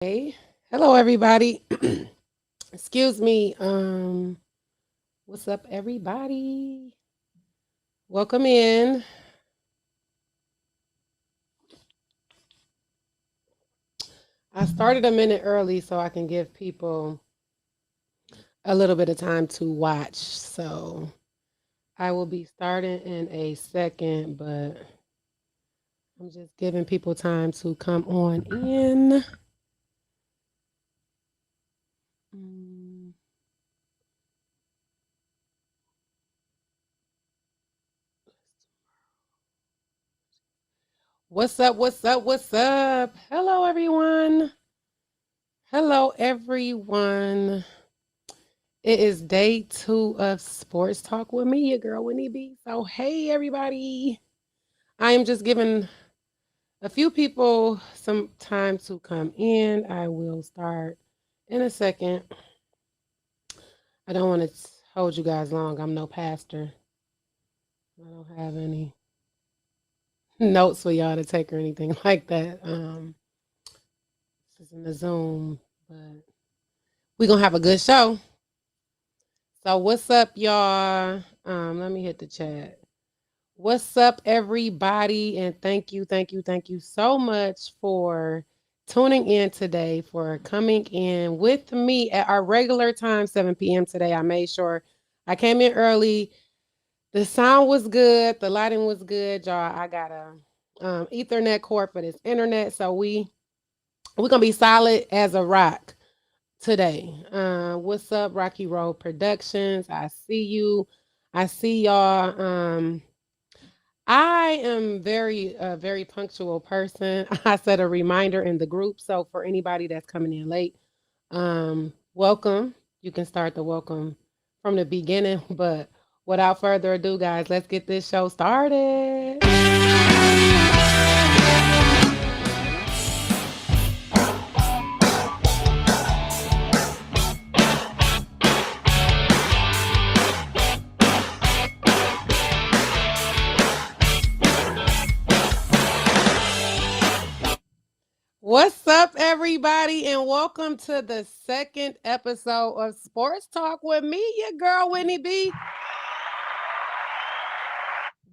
Hey, hello everybody. Excuse me. What's up everybody? Welcome in. I started a minute early so I can give people a little bit of time to watch. So I will be starting in a second, but I'm just giving people time to come on in. Mm. What's up? What's up? What's up? Hello everyone. Hello everyone. It is day 2 of Sports Talk with me, your girl Whitney B. So, hey, everybody. I am just giving a few people some time to come in. I will start in a second. I don't want to hold you guys long. I'm no pastor. I don't have any notes for y'all to take or anything like that. This is in the Zoom, but we're going to have a good show. So, what's up, y'all? Let me hit the chat. What's up, everybody? And thank you so much for tuning in today, for coming in with me at our regular time, 7 p.m. today. I made sure I came in early. The sound was good, the lighting was good, y'all. I got a Ethernet cord for this internet, so we're gonna be solid as a rock today. What's up, Rocky Road Productions? I see you. I see y'all. I am very punctual person. I set a reminder in the group. So for anybody that's coming in late, welcome. You can start the welcome from the beginning. But without further ado, guys, let's get this show started. What's up, everybody, and welcome to the second episode of Sports Talk with me, your girl Whitney B.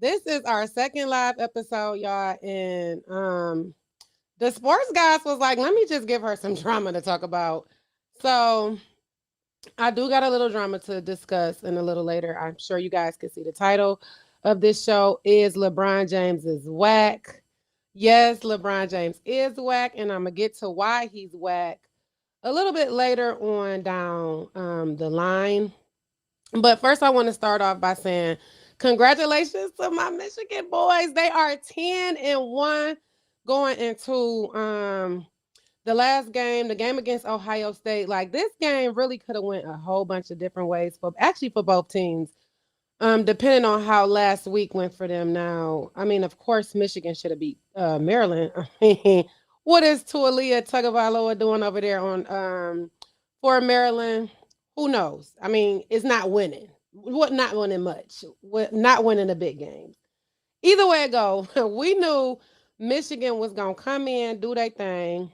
This is our second live episode, y'all, and the sports guys was like, let me just give her some drama to talk about. So I do got a little drama to discuss in a little later. I'm sure you guys can see the title of this show is LeBron James's WACK. Yes, LeBron James is WACK, and I'm gonna get to why he's WACK a little bit later on down the line. But first, I want to start off by saying congratulations to my Michigan boys. They are 10-1 going into the last game, the game against Ohio State. Like this game really could have went a whole bunch of different ways for actually for both teams. Depending on how last week went for them. Now, I mean, of course, Michigan should have beat Maryland. I mean, what is Tualia Tagovailoa doing over there on for Maryland? Who knows? I mean, it's not winning. What not winning much? What not winning the big games. Either way it go, we knew Michigan was gonna come in, do their thing,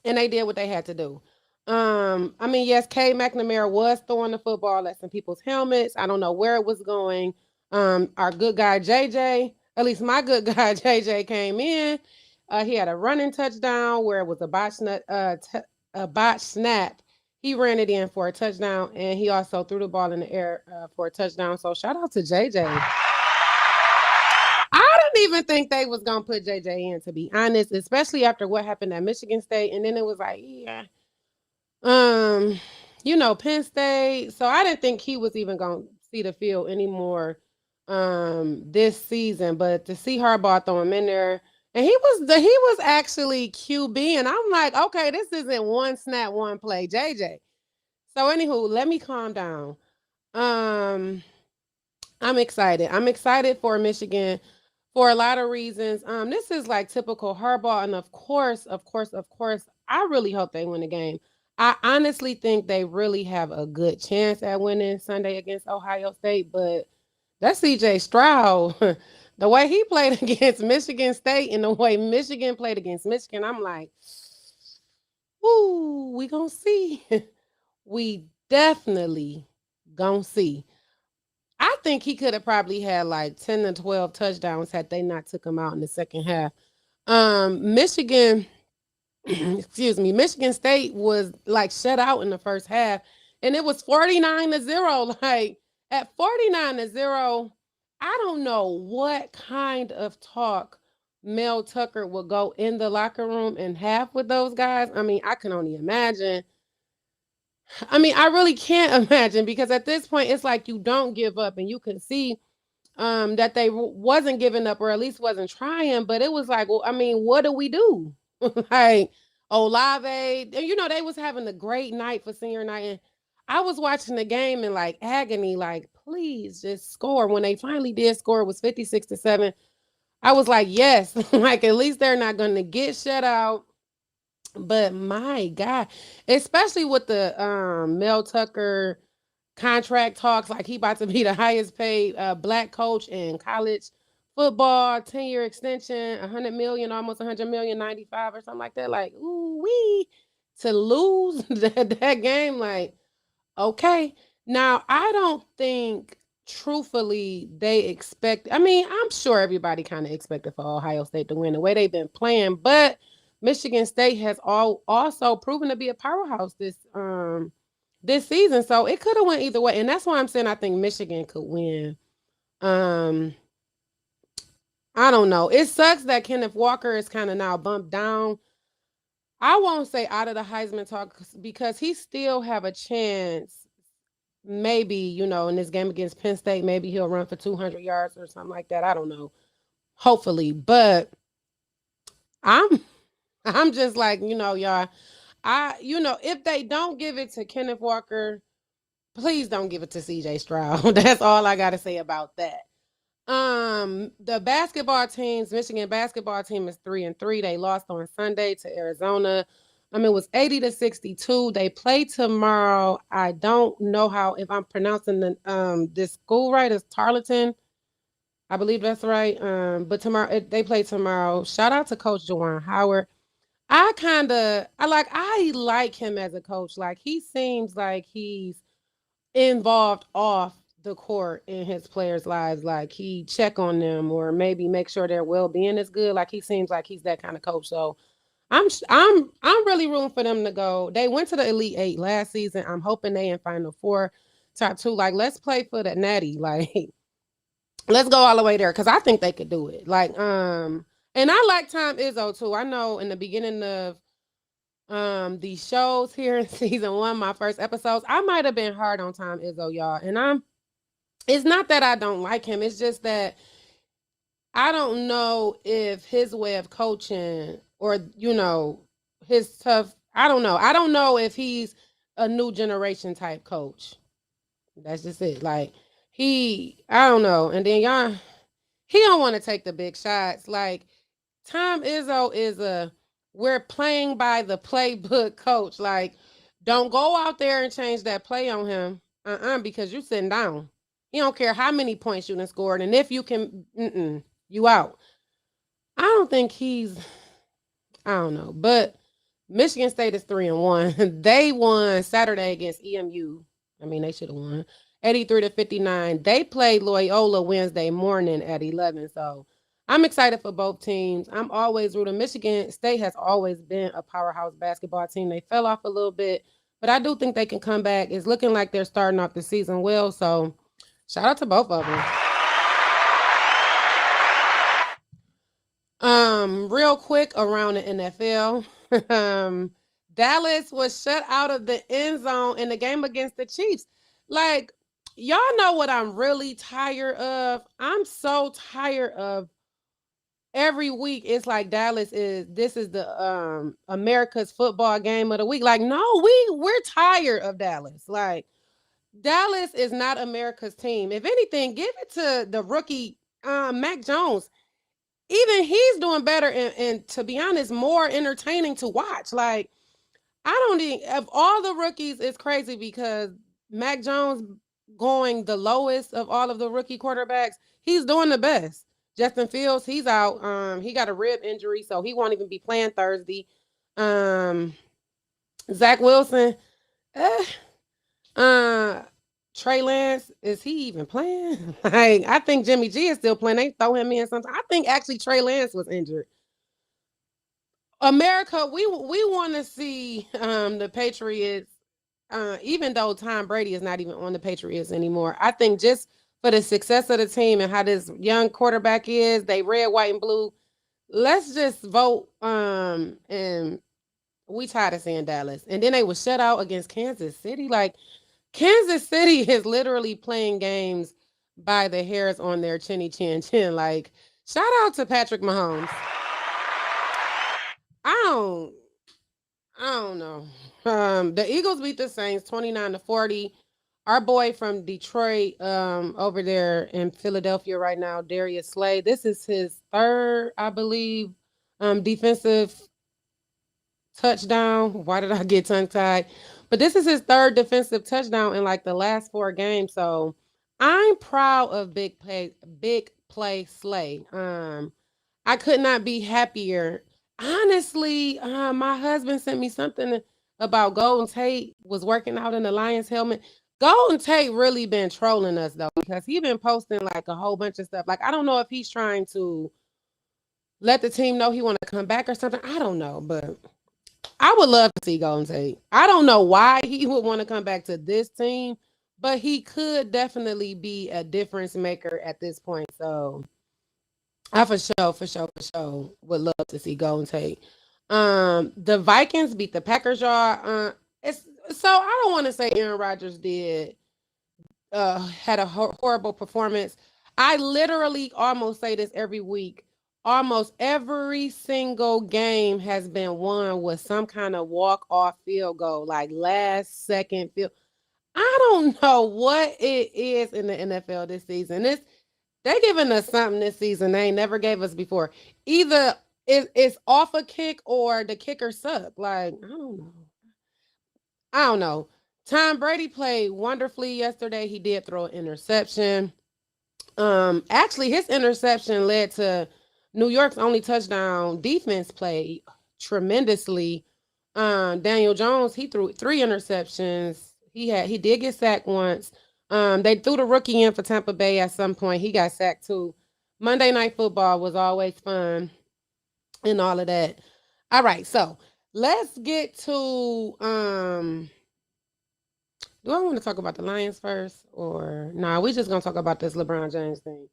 and they did what they had to do. I mean, yes, Cade McNamara was throwing the football at some people's helmets. I don't know where it was going. Our good guy JJ, at least my good guy JJ, came in. He had a running touchdown where it was a botch snap. He ran it in for a touchdown, and he also threw the ball in the air for a touchdown. So shout out to JJ. I didn't even think they was gonna put JJ in, to be honest, especially after what happened at Michigan State, and then it was like, yeah, um, Penn State. So I didn't think he was even gonna see the field anymore this season. But to see Harbaugh throw him in there, and he was actually QB, and I'm like, okay, this isn't one snap, one play, JJ. So anywho, let me calm down. Um, I'm excited. I'm excited for Michigan for a lot of reasons. This is like typical Harbaugh, and of course, I really hope they win the game. I honestly think they really have a good chance at winning Sunday against Ohio State, but that's CJ Stroud. The way he played against Michigan State and the way Michigan played against Michigan, I'm like, we gonna see. We definitely gonna see. I think he could have probably had like 10 to 12 touchdowns had they not took him out in the second half. Michigan, excuse me, Michigan State was like shut out in the first half, and it was 49-0. Like at 49-0, I don't know what kind of talk Mel Tucker would go in the locker room and have with those guys. I mean, I can only imagine. I mean, I really can't imagine because at this point, it's like you don't give up, and you can see that they wasn't giving up, or at least wasn't trying. But it was like, well, I mean, what do we do? Like Olave, they was having a great night for senior night, and I was watching the game in like agony, like please just score. When they finally did score, it was 56-7. I was like, yes, like at least they're not going to get shut out. But my God, especially with the Mel Tucker contract talks, like he about to be the highest paid black coach in college football, 10-year extension, 100 million, almost 100 million, 95 or something like that. Like, ooh wee, to lose that game, like, okay. Now, I don't think truthfully they expect, I mean, I'm sure everybody kind of expected for Ohio State to win the way they've been playing, but Michigan State has also proven to be a powerhouse this season. So it could have went either way. And that's why I'm saying I think Michigan could win. I don't know. It sucks that Kenneth Walker is kind of now bumped down. I won't say out of the Heisman talk because he still have a chance. Maybe, in this game against Penn State, maybe he'll run for 200 yards or something like that. I don't know. Hopefully. But I'm just like, y'all, if they don't give it to Kenneth Walker, please don't give it to CJ Stroud. That's all I got to say about that. The basketball teams, Michigan basketball team is 3-3. They lost on Sunday to Arizona. It was 80-62. They play tomorrow. I don't know if I'm pronouncing this school right. It's Tarleton. I believe that's right. But tomorrow they play tomorrow. Shout out to Coach Juwan Howard. I like him as a coach. Like he seems like he's involved off the court in his players' lives. Like he check on them or maybe make sure their well-being is good. Like he seems like he's that kind of coach. So I'm really rooting for them to go. They went to the Elite Eight last season. I'm hoping they in Final Four, top two. Like let's play for the Natty. Like let's go all the way there because I think they could do it. Like and I like Tom Izzo too. I know in the beginning of the shows here in season 1, my first episodes, I might have been hard on Tom Izzo, y'all. And it's not that I don't like him. It's just that I don't know if his way of coaching or, his tough, I don't know. I don't know if he's a new generation type coach. That's just it. Like I don't know. And then y'all, he don't want to take the big shots. Like Tom Izzo is we're playing by the playbook coach. Like, don't go out there and change that play on him. Because you're sitting down. He don't care how many points you done scored. And if you can, you out. I don't think I don't know. But Michigan State is 3-1. They won Saturday against EMU. They should have won. 83-59. They played Loyola Wednesday morning at 11. So I'm excited for both teams. I'm always rooting. Michigan State has always been a powerhouse basketball team. They fell off a little bit, but I do think they can come back. It's looking like they're starting off the season well. So shout out to both of them. Real quick around the NFL. Dallas was shut out of the end zone in the game against the Chiefs. Like, y'all know what I'm really tired of? I'm so tired of every week. It's like this is the America's football game of the week. Like, no, we're tired of Dallas. Like, Dallas is not America's team. If anything, give it to the rookie Mac Jones. Even he's doing better and to be honest, more entertaining to watch. Like, I don't think of all the rookies, it's crazy because Mac Jones going the lowest of all of the rookie quarterbacks, he's doing the best. Justin Fields, he's out. He got a rib injury, so he won't even be playing Thursday. Zach Wilson, eh, uh, Trey Lance, is he even playing? Like, I think Jimmy G is still playing. They throw him in sometimes. I think actually Trey Lance was injured. America, we want to see the Patriots, even though Tom Brady is not even on the Patriots anymore. I think just for the success of the team and how this young quarterback is, they red, white, and blue. Let's just vote. And we tired of seeing Dallas. And then they were shut out against Kansas City. Like, Kansas City is literally playing games by the hairs on their chinny chin chin. Like, shout out to Patrick Mahomes. I don't I don't know. The Eagles beat the Saints 29-40. Our boy from Detroit, over there in Philadelphia right now, Darius Slay. This is his third, I believe, defensive touchdown. Why did I get tongue tied? But this is his third defensive touchdown in like the last 4 games. So I'm proud of big play Slay. I could not be happier. Honestly, my husband sent me something about Golden Tate was working out in the Lions helmet. Golden Tate really been trolling us though, because he been posting like a whole bunch of stuff. Like, I don't know if he's trying to let the team know he want to come back or something. I don't know, but I would love to see Golden Tate. I don't know why he would want to come back to this team, but he could definitely be a difference maker at this point. So I for sure would love to see Golden Tate. The Vikings beat the Packers, y'all. It's so I don't want to say Aaron Rodgers had a horrible performance. I literally almost say this every week. Almost every single game has been won with some kind of walk-off field goal, like last second field. I don't know what it is in the NFL this season. They're giving us something this season they ain't never gave us before. Either it's off a kick or the kicker suck. Like, I don't know. I don't know. Tom Brady played wonderfully yesterday. He did throw an interception. Actually, his interception led to New York's only touchdown. Defense played tremendously. Daniel Jones, he threw 3 interceptions. He did get sacked once. They threw the rookie in for Tampa Bay at some point. He got sacked too. Monday Night Football was always fun and all of that. All right, so let's get to do I want to talk about the Lions first, or nah, we just gonna talk about this LeBron James thing.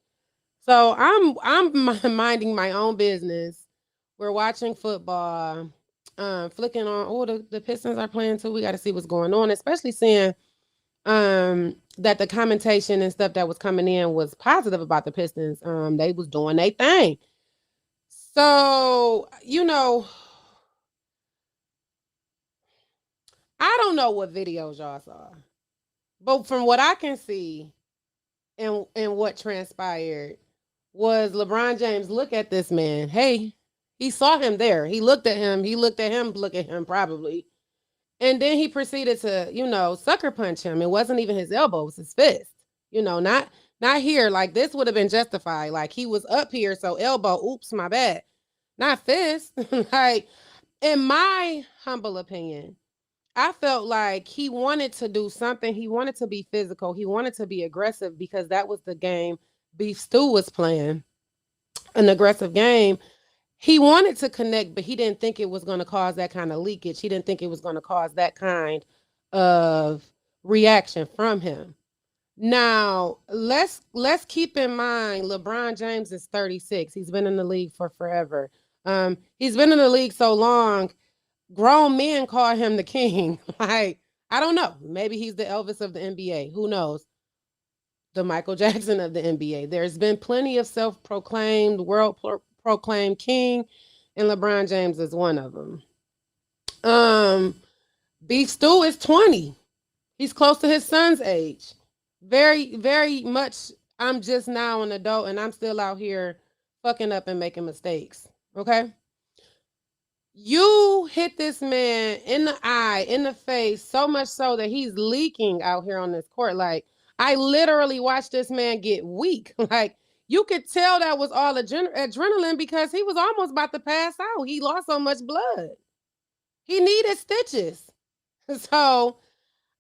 So I'm minding my own business. We're watching football, flicking on. Oh, the Pistons are playing too. We got to see what's going on, especially seeing that the commentation and stuff that was coming in was positive about the Pistons. They was doing their thing. So, I don't know what videos y'all saw, but from what I can see and what transpired was LeBron James look at this man. Hey, he saw him there. He looked at him. He looked at him, look at him probably. And then he proceeded to, sucker punch him. It wasn't even his elbow, it was his fist. Not here. Like, this would have been justified. Like, he was up here, so elbow, oops, my bad. Not fist. Like, in my humble opinion, I felt like he wanted to do something. He wanted to be physical. He wanted to be aggressive because that was the game Beef Stew was playing, an aggressive game. He wanted to connect, but he didn't think it was going to cause that kind of leakage. He didn't think it was going to cause that kind of reaction from him. Now, let's keep in mind LeBron James is 36. He's been in the league for forever. He's been in the league so long, grown men call him the king. Like, I don't know. Maybe he's the Elvis of the NBA. Who knows? The Michael Jackson of the NBA. There's been plenty of self-proclaimed world-proclaimed king, and LeBron James is one of them. Beef Stew is 20. He's close to his son's age. Very, very much. I'm just now an adult, and I'm still out here fucking up and making mistakes. Okay? You hit this man in the eye, in the face, so much so that he's leaking out here on this court. Like, I literally watched this man get weak. Like, you could tell that was all adrenaline because he was almost about to pass out. He lost so much blood. He needed stitches. So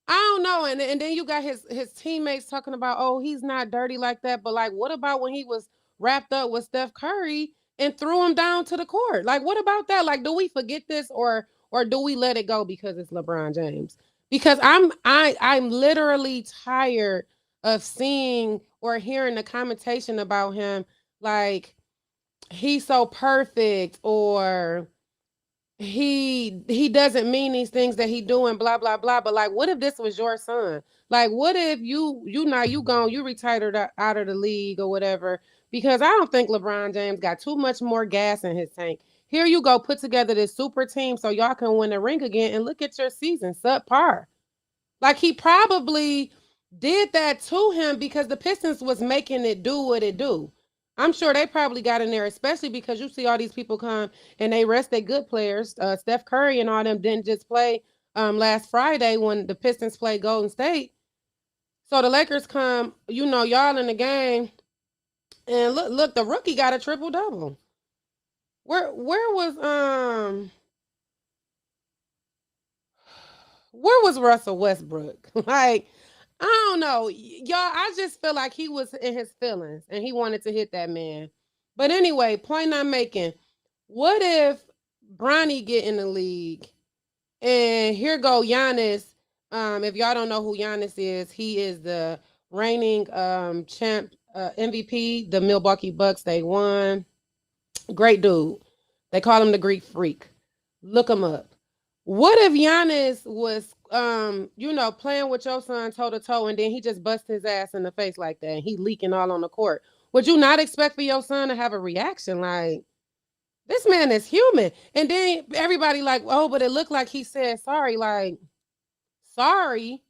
I don't know. And then you got his teammates talking about, oh, he's not dirty like that. But like, what about when he was wrapped up with Steph Curry and threw him down to the court? Like, what about that? Like, do we forget this or do we let it go because it's LeBron James? Because I'm literally tired of seeing or hearing the commentation about him like he's so perfect or he doesn't mean these things that he doing blah blah blah. But like, what if this was your son? Like, what if you now you gone, you retired out of the league or whatever? Because I don't think LeBron James got too much more gas in his tank. Here you go, put together this super team so y'all can win the ring again, and look at your season subpar. Like he probably did that to him because the Pistons was making it do what it do. I'm sure they probably got in there, especially because you see all these people come and they rest their good players. Steph Curry and all them didn't just play last Friday when the Pistons played Golden State. So the Lakers come, y'all in the game, and look, the rookie got a triple double. Where was Russell Westbrook? Like, I don't know. Y'all, I just feel like he was in his feelings and he wanted to hit that man. But anyway, point I'm making. What if Bronny get in the league and here go Giannis? If y'all don't know who Giannis is, he is the reigning champ MVP. The Milwaukee Bucks, they won. Great dude. They call him the Greek Freak. Look him up. What if Giannis was, playing with your son toe to toe, and then he just bust his ass in the face like that, and he leaking all on the court? Would you not expect for your son to have a reaction like, this man is human? And then everybody like, oh, but it looked like he said sorry. Like, sorry?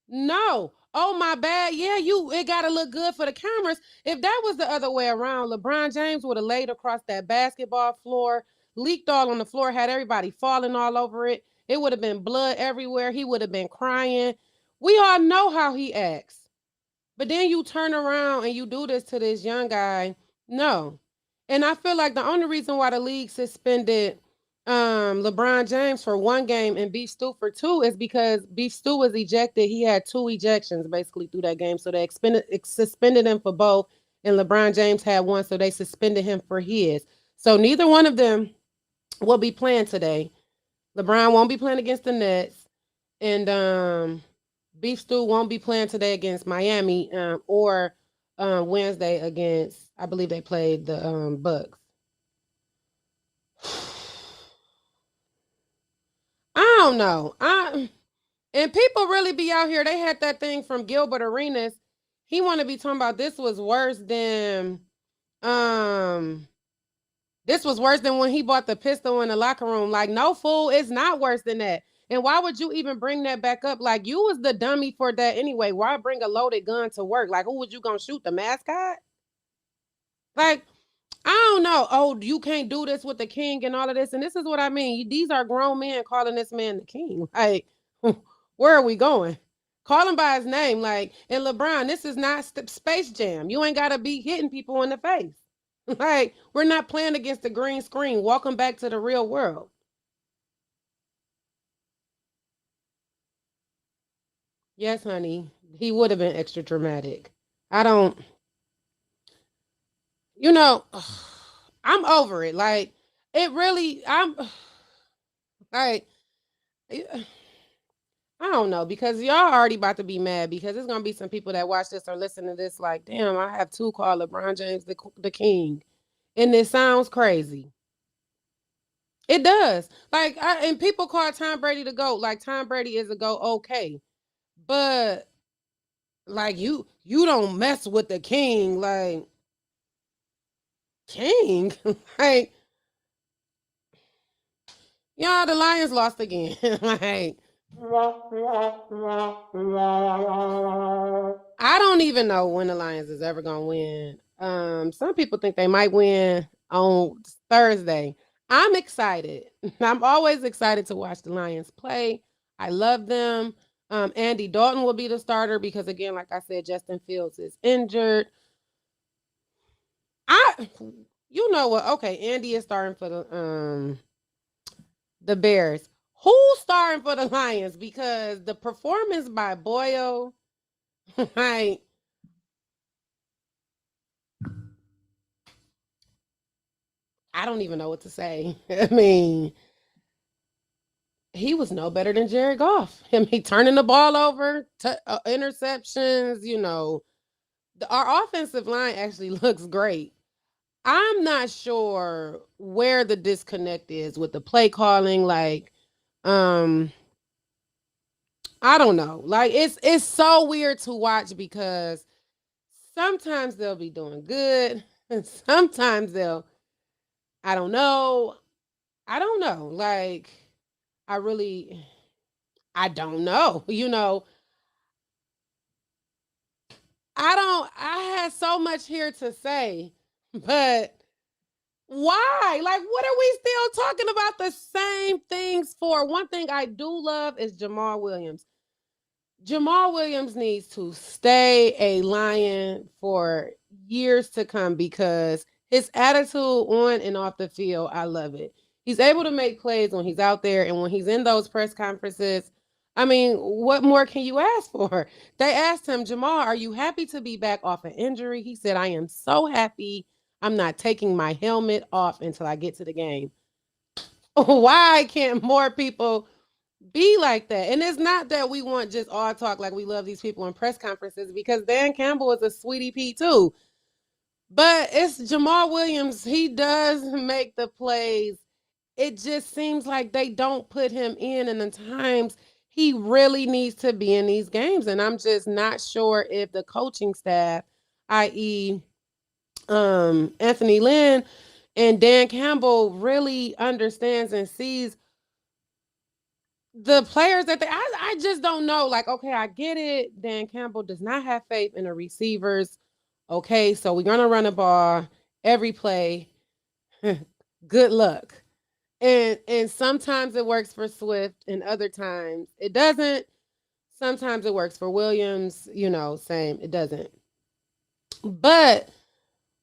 No. Oh, my bad. Yeah, it gotta look good for the cameras. If that was the other way around, LeBron James would have laid across that basketball floor, leaked all on the floor, had everybody falling all over it. It would have been blood everywhere. He would have been crying. We all know how he acts. But then you turn around and you do this to this young guy. No. And I feel like the only reason why the league suspended LeBron James for one game and Beef Stew for two is because Beef Stew was ejected. He had two ejections basically through that game. So they suspended him for both. And LeBron James had one. So they suspended him for his. So neither one of them will be playing today. LeBron won't be playing against the Nets. And Beef Stew won't be playing today against Miami or Wednesday against, I believe they played the Bucks. I don't know. And people really be out here. They had that thing from Gilbert Arenas. He want to be talking about this was worse than when he bought the pistol in the locker room. Like, no, fool, it's not worse than that. And why would you even bring that back up? Like, you was the dummy for that anyway. Why bring a loaded gun to work? Like, who was you gonna shoot? The mascot? Like, I don't know. Oh, you can't do this with the king and all of this. And this is what I mean. These are grown men calling this man the king. Like, where are we going? Call him by his name. Like, and LeBron, this is not Space Jam. You ain't got to be hitting people in the face. Like, we're not playing against the green screen. Welcome back to the real world. Yes, honey. He would have been extra dramatic. I don't, you know, I'm over it. Like, it really, I'm like, I don't know, because y'all already about to be mad because there's gonna be some people that watch this or listen to this like, damn, I have two called LeBron James the king, and it sounds crazy. It does. Like, and people call Tom Brady the GOAT. Like, Tom Brady is a GOAT, okay, but like you don't mess with the king, like king, like y'all. The Lions lost again, like. I don't even know when the Lions is ever gonna win. Some people think they might win on Thursday. I'm excited. I'm always excited to watch the Lions play. I love them. Andy Dalton will be the starter because, again, like I said, Justin Fields is injured. You know what? Okay, Andy is starting for the Bears. Who's starting for the Lions? Because the performance by Boyle, like, I don't even know what to say. I mean, he was no better than Jared Goff. I mean, turning the ball over, interceptions, our offensive line actually looks great. I'm not sure where the disconnect is with the play calling. Like, um, I don't know. Like, it's so weird to watch because sometimes they'll be doing good, and sometimes they'll. I don't know. I don't know. Like, I really, I don't know. I had so much here to say, but why? Like, what are we still talking about the same things for? One thing I do love is Jamal Williams. Jamal Williams needs to stay a Lion for years to come because his attitude on and off the field, I love it. He's able to make plays when he's out there and when he's in those press conferences. I mean, what more can you ask for? They asked him, Jamal, are you happy to be back off an injury? He said, I am so happy. I'm not taking my helmet off until I get to the game. Why can't more people be like that? And it's not that we want just all talk like we love these people in press conferences because Dan Campbell is a sweetie pea too. But it's Jamal Williams. He does make the plays. It just seems like they don't put him in, and the times he really needs to be in these games. And I'm just not sure if the coaching staff, i.e., Anthony Lynn and Dan Campbell, really understands and sees the players that I just don't know. Like, okay, I get it. Dan Campbell does not have faith in the receivers. Okay, so we're gonna run a ball every play. Good luck. And sometimes it works for Swift, and other times it doesn't. Sometimes it works for Williams. Same. It doesn't. But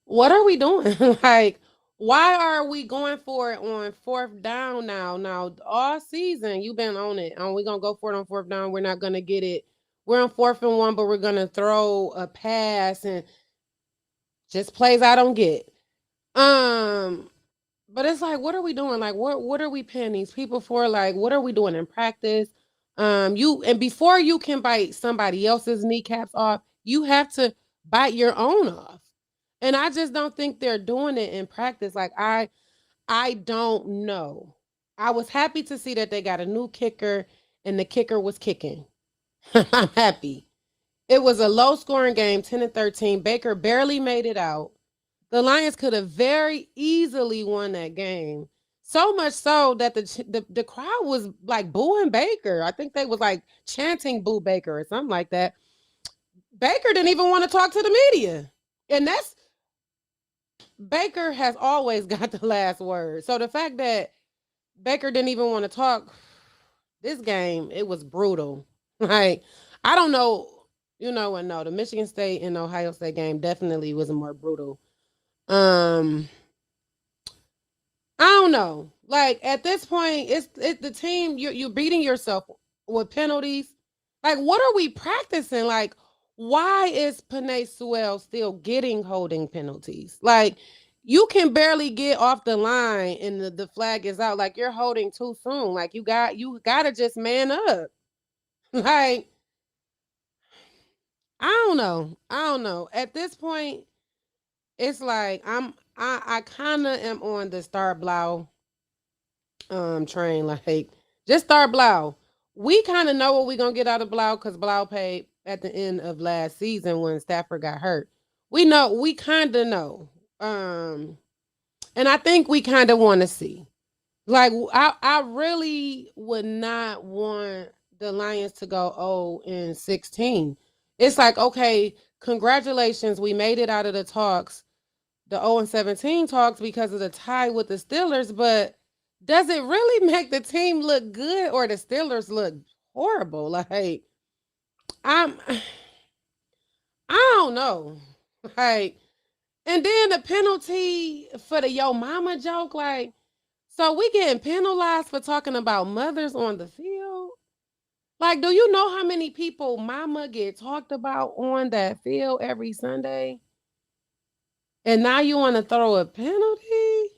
what are we doing? Like, why are we going for it on fourth down now? Now, all season you've been on it. We're gonna go for it on fourth down. We're not gonna get it. We're on 4th and 1, but we're gonna throw a pass and just plays I don't get. But it's like, what are we doing? Like, what are we paying these people for? Like, what are we doing in practice? Before you can bite somebody else's kneecaps off, you have to bite your own off. And I just don't think they're doing it in practice. Like, I don't know. I was happy to see that they got a new kicker and the kicker was kicking. I'm happy. It was a low scoring game, 10-13. Baker barely made it out. The Lions could have very easily won that game. So much so that the crowd was like booing Baker. I think they was like chanting "Boo Baker" or something like that. Baker didn't even want to talk to the media. And that's Baker has always got the last word. So the fact that Baker didn't even want to talk this game, it was brutal. Like, I don't know, and no, the Michigan State and Ohio State game definitely was more brutal. I don't know. Like, at this point, it's the team. You're beating yourself with penalties. Like, what are we practicing? Like, why is Penei Sewell still getting holding penalties? Like, you can barely get off the line and the flag is out. Like, you're holding too soon. Like, you gotta just man up. Like, I don't know. At this point, it's like I kind of am on the Star Blau train. Like, just start Blau. We kind of know what we're gonna get out of Blau because Blau paid at the end of last season when Stafford got hurt. We kind of know. And I think we kind of want to see. Like, I really would not want the Lions to go 0-16. It's like, okay, congratulations, we made it out of the talks, the 0-17 talks because of the tie with the Steelers, but does it really make the team look good or the Steelers look horrible? Like, I'm I don't know. Like, and then the penalty for the yo mama joke, like, So we getting penalized for talking about mothers on the field? Like, do you know how many people mama get talked about on that field every Sunday? And now you want to throw a penalty?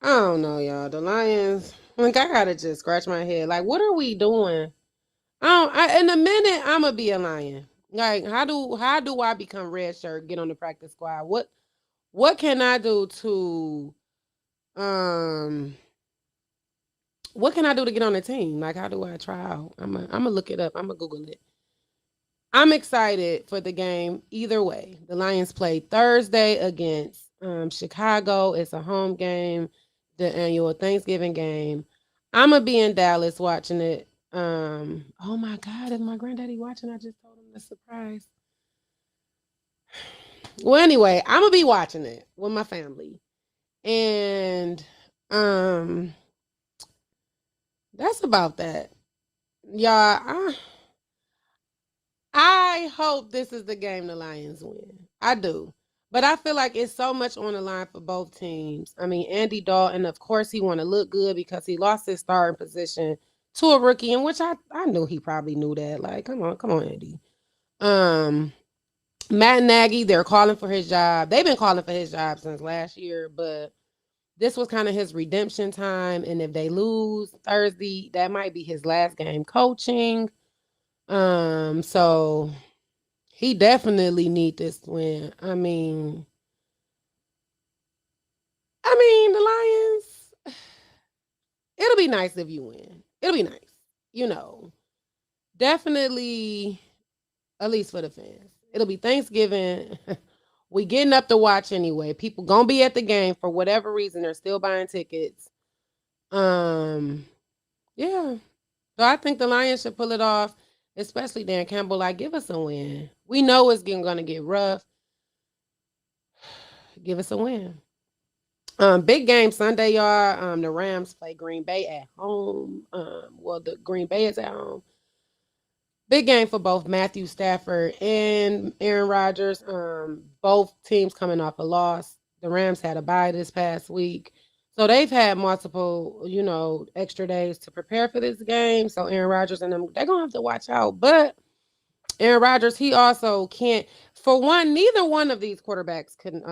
I don't know, y'all. The Lions, like, I gotta just scratch my head. Like, what are we doing? In a minute, I'ma be a Lion. Like, how do I become red shirt, get on the practice squad? What can I do to um what can I do to get on the team? Like, how do I try out? I'm gonna look it up. I'm gonna Google it. I'm excited for the game either way. The Lions play Thursday against Chicago. It's a home game, the annual Thanksgiving game. I'm gonna be in Dallas watching it. Oh my God, is my granddaddy watching? I just told him the surprise. Well, anyway, I'm gonna be watching it with my family, and um, that's about that, y'all. I hope this is the game the Lions win. I do. But I feel like it's so much on the line for both teams. I mean, Andy Dalton, of course, he want to look good because he lost his starting position to a rookie, in which I knew he probably knew that. Like, come on, Andy. Um, Matt Nagy, they're calling for his job. They've been calling for his job since last year, but this was kind of his redemption time. And if they lose Thursday, that might be his last game coaching. So he definitely need this win. I mean, the Lions. It'll be nice if you win. It'll be nice, you know. Definitely, at least for the fans. It'll be Thanksgiving. We getting up to watch anyway. People gonna be at the game for whatever reason. They're still buying tickets. Um, yeah. So I think the Lions should pull it off, especially Dan Campbell. Like, give us a win. We know it's gonna get rough. Give us a win. Big game Sunday, y'all. The Rams play Green Bay at home. Well, the Green Bay is at home. Big game for both Matthew Stafford and Aaron Rodgers. Both teams coming off a loss. The Rams had a bye this past week. So they've had multiple, extra days to prepare for this game. So Aaron Rodgers and them, they're gonna have to watch out. But Aaron Rodgers, he also can't. For one, neither one of these quarterbacks can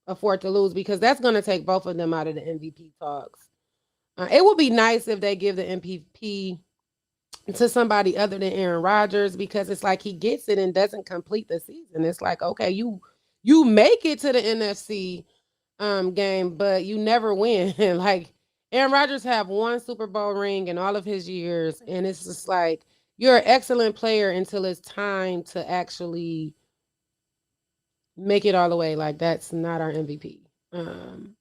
afford to lose because that's going to take both of them out of the MVP talks. It would be nice if they give the MVP to somebody other than Aaron Rodgers because it's like he gets it and doesn't complete the season. It's like, okay, you make it to the NFC game, but you never win. Like, Aaron Rodgers have one Super Bowl ring in all of his years, and it's just like you're an excellent player until it's time to actually make it all the way. Like, that's not our MVP.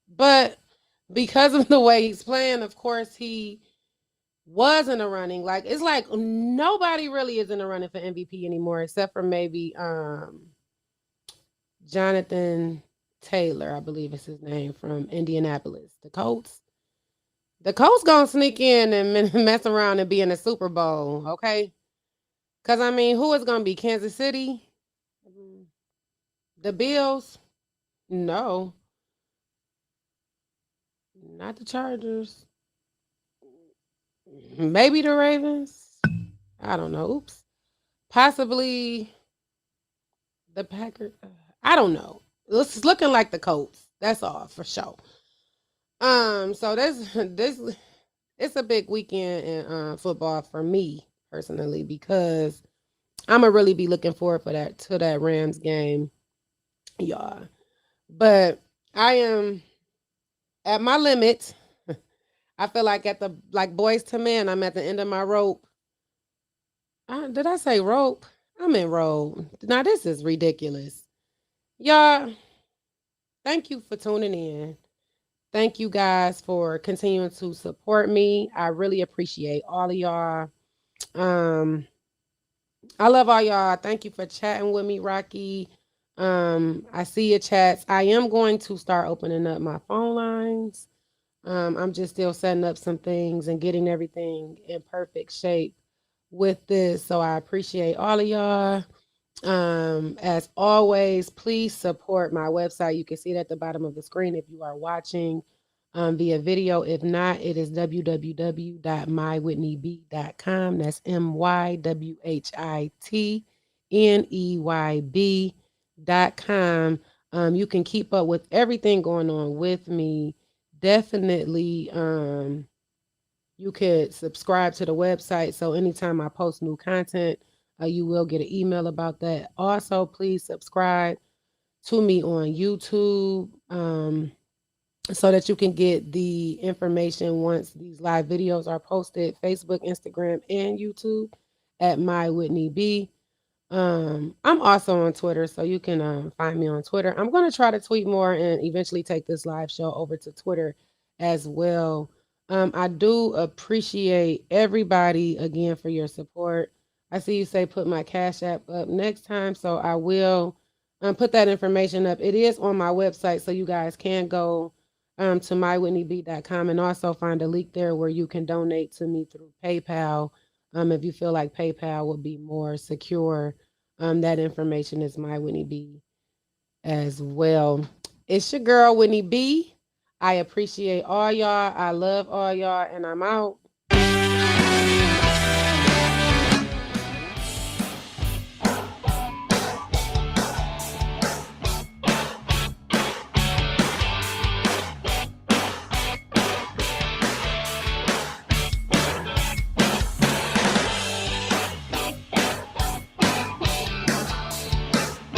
But because of the way he's playing, of course, he was in the running. Like, it's like nobody really is in the running for MVP anymore, except for maybe Jonathan Taylor, I believe is his name, from Indianapolis. The Colts. The Colts gonna sneak in and mess around and be in the Super Bowl, okay? Because, I mean, who is gonna be? Kansas City? The Bills? No. Not the Chargers. Maybe the Ravens. I don't know. Oops. Possibly the Packers. I don't know. It's looking like the Colts. That's all for sure. So this it's a big weekend in football for me personally because I'm gonna really be looking forward for that Rams game, y'all. But I am at my limit. I feel like Boys to Men, I'm at the end of my rope. Did I say rope? I'm in rope. Now this is ridiculous. Y'all, thank you for tuning in. Thank you guys for continuing to support me. I really appreciate all of y'all. Um, I love all y'all. Thank you for chatting with me, Rocky. I see your chats. I am going to start opening up my phone lines. I'm just still setting up some things and getting everything in perfect shape with this. So I appreciate all of y'all. As always, please support my website. You can see it at the bottom of the screen if you are watching via video. If not, it is www.mywhitneyb.com. That's MYWHITNEYB.com. You can keep up with everything going on with me. Definitely, you could subscribe to the website. So anytime I post new content, you will get an email about that. Also, please subscribe to me on YouTube so that you can get the information once these live videos are posted. Facebook, Instagram, and YouTube at My Whitney B. I'm also on Twitter, so you can find me on Twitter. I'm going to try to tweet more and eventually take this live show over to Twitter as well. I do appreciate everybody again for your support. I see you say put my Cash App up next time, so I will put that information up. It is on my website, so you guys can go to mywhitneyb.com and also find a link there where you can donate to me through PayPal. If you feel like PayPal would be more secure, that information is my Whitney B as well. It's your girl Whitney B. I appreciate all y'all. I love all y'all, and I'm out.